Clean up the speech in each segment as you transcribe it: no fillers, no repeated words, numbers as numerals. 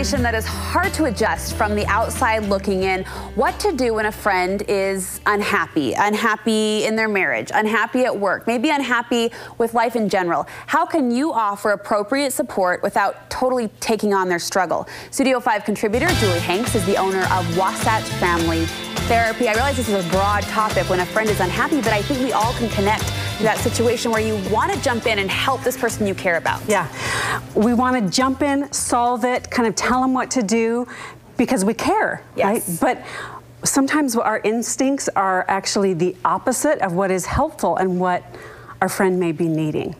situation that is hard to adjust from the outside looking in. What to do when a friend is unhappy in their marriage, unhappy at work, maybe unhappy with life in general. How can you offer appropriate support without totally taking on their struggle? Studio 5 contributor Julie Hanks is the owner of Wasatch Family Therapy. I realize this is a broad topic when a friend is unhappy, but I think we all can connect to that situation where you want to jump in and help this person you care about. Yeah, we want to jump in, solve it, kind of tell them what to do because we care, yes. Right? But sometimes our instincts are actually the opposite of what is helpful and what our friend may be needing.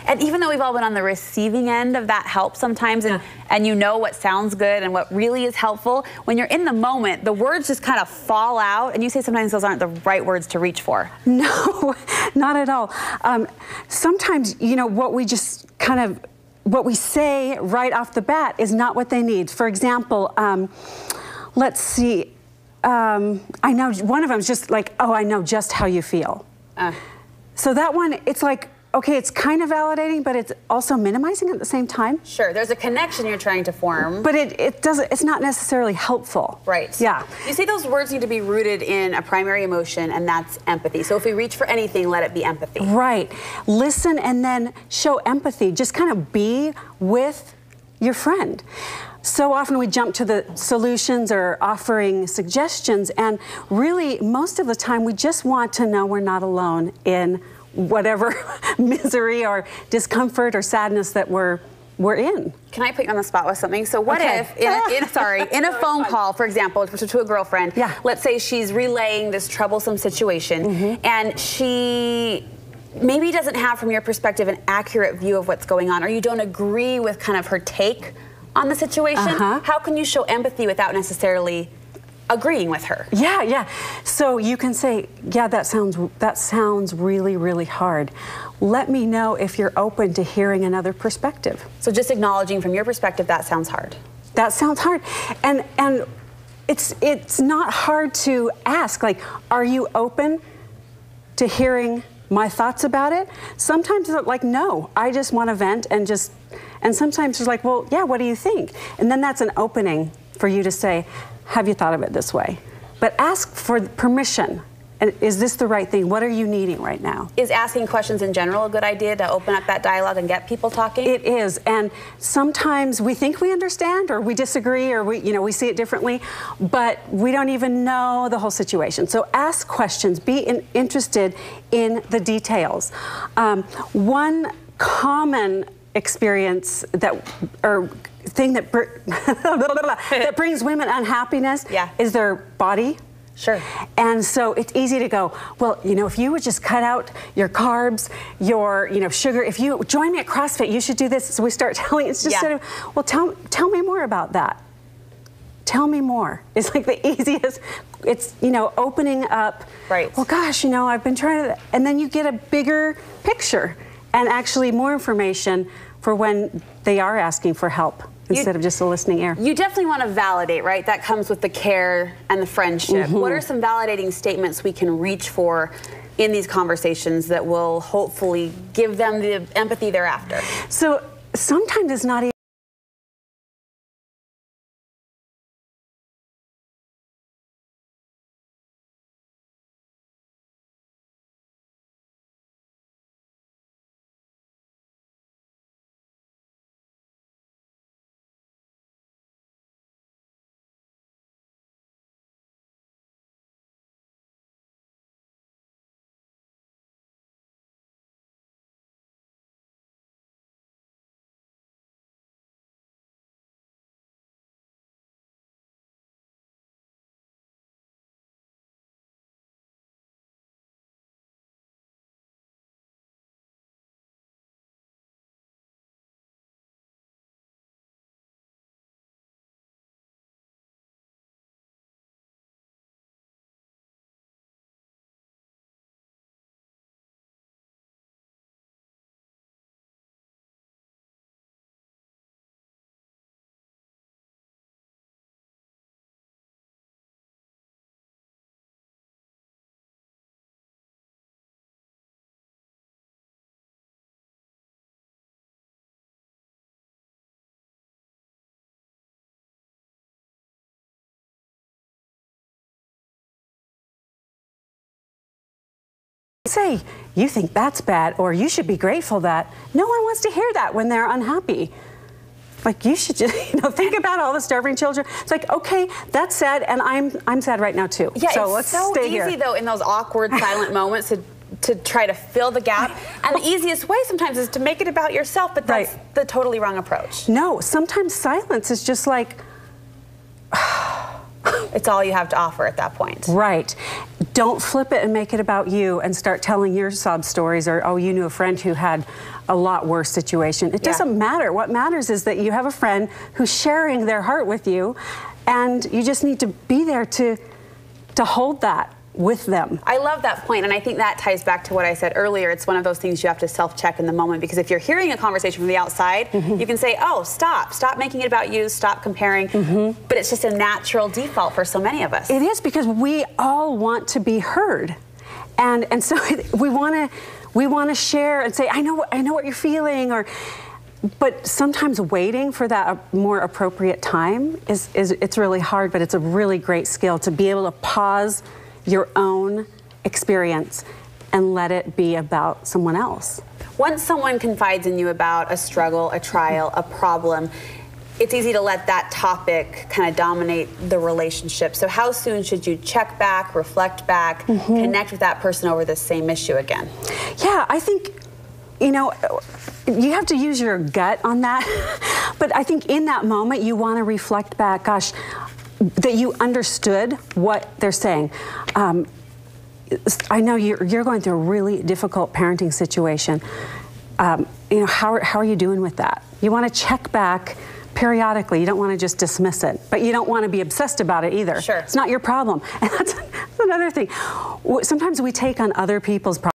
And even though we've all been on the receiving end of that help sometimes, and you know what sounds good and what really is helpful, when you're in the moment, the words just kind of fall out, and you say sometimes those aren't the right words to reach for. No, not at all. Sometimes, you know, what we just kind of, what we say right off the bat is not what they need. For example, let's see, I know one of them is just like, oh, I know just how you feel. So that one, it's like, okay, it's kind of validating, but it's also minimizing at the same time. Sure, there's a connection you're trying to form. But it's not necessarily helpful. Right. Yeah. You say those words need to be rooted in a primary emotion, and that's empathy. So if we reach for anything, let it be empathy. Right. Listen and then show empathy. Just kind of be with your friend. So often we jump to the solutions or offering suggestions, and really most of the time we just want to know we're not alone in whatever misery or discomfort or sadness that we're in. Can I put you on the spot with something? So what if, in a phone call, for example, to a girlfriend, let's say she's relaying this troublesome situation, and she maybe doesn't have, from your perspective, an accurate view of what's going on, or you don't agree with kind of her take on the situation? How can you show empathy without necessarily agreeing with her? Yeah. So you can say, yeah, that sounds really, really hard. Let me know if you're open to hearing another perspective. So just acknowledging from your perspective, that sounds hard. That sounds hard. And it's not hard to ask, like, are you open to hearing my thoughts about it? Sometimes it's like, no, I just want to vent and sometimes it's like, well, yeah, what do you think? And then that's an opening for you to say, have you thought of it this way? But ask for permission. And is this the right thing? What are you needing right now? Is asking questions in general a good idea to open up that dialogue and get people talking? It is. And sometimes we think we understand, or we disagree, or we see it differently, but we don't even know the whole situation. So ask questions. Be interested in the details. One common experience thing that brings women unhappiness is their body. Sure. And so it's easy to go, well, if you would just cut out your carbs, your, sugar, if you join me at CrossFit, you should do this. So we start telling, it's just sort of, well, tell me more about that. Tell me more. It's like the easiest, it's, opening up. Right. Well, gosh, I've been trying to, and then you get a bigger picture and actually more information for when they are asking for help instead of just a listening ear. You definitely want to validate, right? That comes with the care and the friendship. What are some validating statements we can reach for in these conversations that will hopefully give them the empathy they're after? So sometimes it's not even say, you think that's bad, or you should be grateful that. No one wants to hear that when they're unhappy. Like, you should just, think about all the starving children. It's like, okay, that's sad, and I'm sad right now too. Yeah, so it's let's so stay easy here. though in those awkward silent moments to try to fill the gap. And the easiest way sometimes is to make it about yourself, but that's the totally wrong approach. No, sometimes silence is just like, it's all you have to offer at that point. Right. Don't flip it and make it about you and start telling your sob stories, or, oh, you knew a friend who had a lot worse situation. It doesn't matter. What matters is that you have a friend who's sharing their heart with you, and you just need to be there to hold that with them. I love that point, and I think that ties back to what I said earlier. It's one of those things you have to self-check in the moment, because if you're hearing a conversation from the outside, you can say, oh, stop making it about you, stop comparing, but it's just a natural default for so many of us. It is, because we all want to be heard, and so we want to share and say, I know what you're feeling, but sometimes waiting for that more appropriate time it's really hard, but it's a really great skill to be able to pause your own experience and let it be about someone else. Once someone confides in you about a struggle, a trial, a problem, it's easy to let that topic kind of dominate the relationship. So how soon should you check back, reflect back, connect with that person over this same issue again? Yeah, I think, you have to use your gut on that. But I think in that moment, you want to reflect back, gosh, that you understood what they're saying. I know you're going through a really difficult parenting situation. How are you doing with that? You want to check back periodically. You don't want to just dismiss it, but you don't want to be obsessed about it either. Sure. It's not your problem. And that's another thing. Sometimes we take on other people's problems.